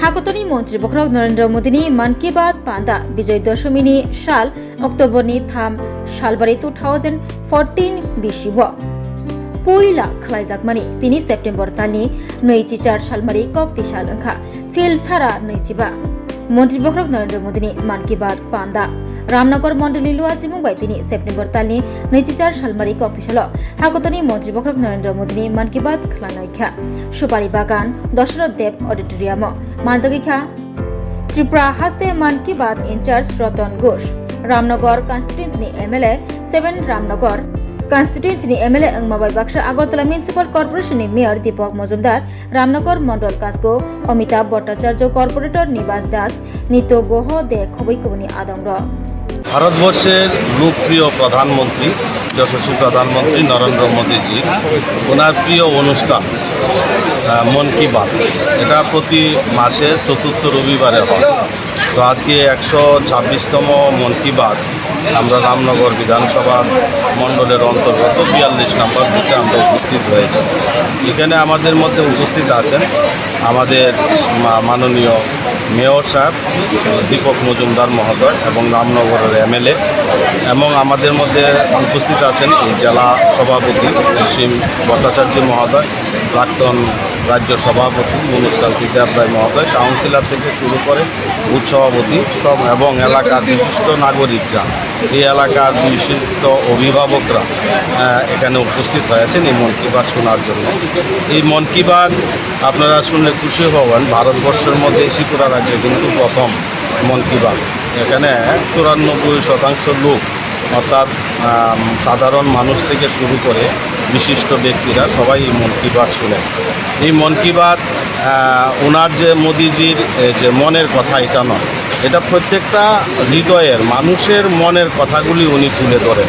हाकतनी मंत्री बखरक नरेंद्र मोदीनि मन की बात पांदा विजय दशमीनि साल अक्टोबरनि 3 सालबारि 2014 बिसिब पयला खलायजाकमानि तिनि सेप्टेम्बर तालनि 2004 सालमारि कक्ति साल अंखा फिल सारा 25 मंत्री बखरक नरेंद्र मोदीनि मन की बात पांदा रामनगर मंडली लुआजी मुंबाई तिनि सेप्टेम्बर तालनि 2004 सालमारि कक्ति साल हाकतनी मंत्री बखरक नरेंद्र मोदीनि मन की बात खलानायखा सुपारी बागान दशरथ देव ऑडिटोरियम मानजागिखा त्रिपुरा हास्ते Mann Ki Baat incharge Ratan Ghosh Ramnagar constituency MLA 7 Ramnagar constituency MLA अंगमाबाई बाक्सा Agartala municipal corporation mayor Dipak Majumdar Ramnagar mandal कास्को अमिताभ भट्टाचार्य कर्पोरेटर निवास दास नितो गोह दे खबैकबनी आदंग ভারতবর্ষের লোকপ্রিয় প্রধানমন্ত্রী যশস্বী প্রধানমন্ত্রী নরেন্দ্র মোদীজি ওনার প্রিয় অনুষ্ঠান মন কি বাত এটা প্রতি মাসে চতুর্থ রবিবারে হয়। তো আজকে 126তম মন কি বাত আমরা রামনগর বিধানসভা মণ্ডলের অন্তর্গত 42 নম্বর বুথে আমরা উপস্থিত হয়েছি। এখানে আমাদের মধ্যে উপস্থিত আছেন আমাদের মাননীয় মেয়র সাহেব দীপক মজুমদার মহোদয় এবং রামনগরের এমএলএ এবং আমাদের মধ্যে উপস্থিত আছেন এই জেলা সভাপতি অসীম ভট্টাচার্য মহোদয়, প্রাক্তন রাজ্য সভাপতি মনুষ্কান্তি দেবরায় মহোদয়, কাউন্সিলর থেকে শুরু করে বুথ সভাপতি সব এবং এলাকার বিশিষ্ট নাগরিকরা, এই এলাকার বিশিষ্ট অভিভাবকরা এখানে উপস্থিত হয়েছেন এই মন কি বাত শোনার জন্য। এই মন কি বাত আপনারা শুনলে খুশি হবেন, ভারতবর্ষের মধ্যে ত্রিপুরা রাজ্যে কিন্তু প্রথম মন কি বাত। এখানে 94% লোক অর্থাৎ সাধারণ মানুষ থেকে শুরু করে বিশিষ্ট ব্যক্তিরা সবাই এই মন কি বাত শুনে। এই মন কি বাত ওনার যে মোদিজির যে মনের কথা এটা নয়, এটা প্রত্যেকটা হৃদয়ের মানুষের মনের কথাগুলি উনি তুলে ধরেন।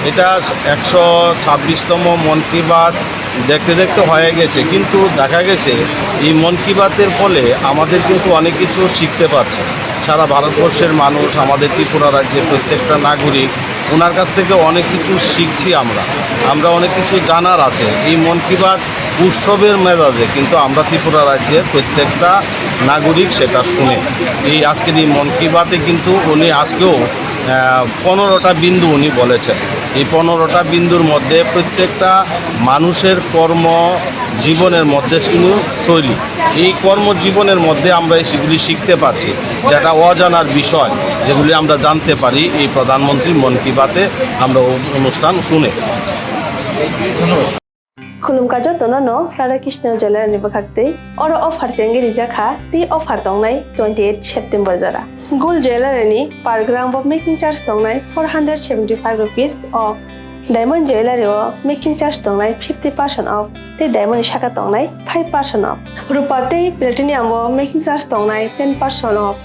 এটা 126তম মন কি বাত দেখতে দেখতে হয়ে গেছে, কিন্তু দেখা গেছে এই মন কি বাতের ফলে আমাদের কিন্তু অনেক কিছু শিখতে পারছে। সারা ভারতবর্ষের মানুষ, আমাদের ত্রিপুরা রাজ্যের প্রত্যেকটা নাগরিক ওনার কাছ থেকে অনেক কিছু শিখছি। আমরা অনেক কিছু জানার আছে। এই মন কি বাত উৎসবের মেজাজে কিন্তু আমরা ত্রিপুরা রাজ্যের প্রত্যেকটা নাগরিক সেটা শুনে। এই আজকের এই মন কি বাতে কিন্তু উনি আজকেও 15টা বিন্দু উনি বলেছেন। এই 15টা বিন্দুর মধ্যে প্রত্যেকটা মানুষের কর্ম জীবনের মধ্যে শুধু শৈলী, এই কর্মজীবনের মধ্যে আমরা সেগুলি শিখতে পারছি, যেটা অজানার বিষয় যেগুলি আমরা জানতে পারি এই প্রধানমন্ত্রী মন কি বাতে আমরা অনুষ্ঠান শুনে। खुलुमकाजो तोनो राधाकृष्ण ज्वेलारी बखाक्ते और ऑफर सेंगे रिजाखा ती ऑफर तंगनाय 28 सेप्टेम्बर जरा gold jewellery per gram of making charge तंगनाय 475 rupees off diamond jewellery making charge तंगनाय 50% ऑफ ते डायमंड शाखा तंगनाय 5% ऑफ रूपा ते प्लेटिनियम मेकिंग चार्ज तंगनाय 10% ऑफ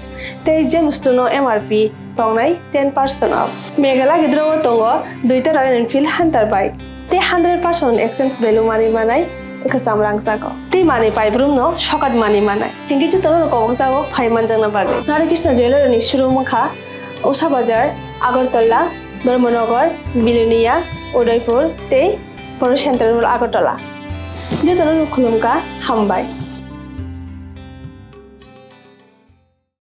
ते जेम्स टोनो एमआरपी तंगनाय 10% ऑफ मेघाला गिद्रो तंगो दुइटा रॉयल एनफील्ड हंटर बाइक ते 100% एक्सचेंज वैल्यू मानी मानाय एकसाम रां जागो ते माने पाइब्रुम नो शकाट मानी मानाय थिंकि जो तनो को जागो 5 मान जंगना बागे राधाकृष्ण ज्वेलारी नि शुरू मुखा उषा बाजार आगरतला धर्मनगर बिलुनिया उदयपुर ते परो सेंट्रल आगरतला जो तनो खुलुमका हामबाय।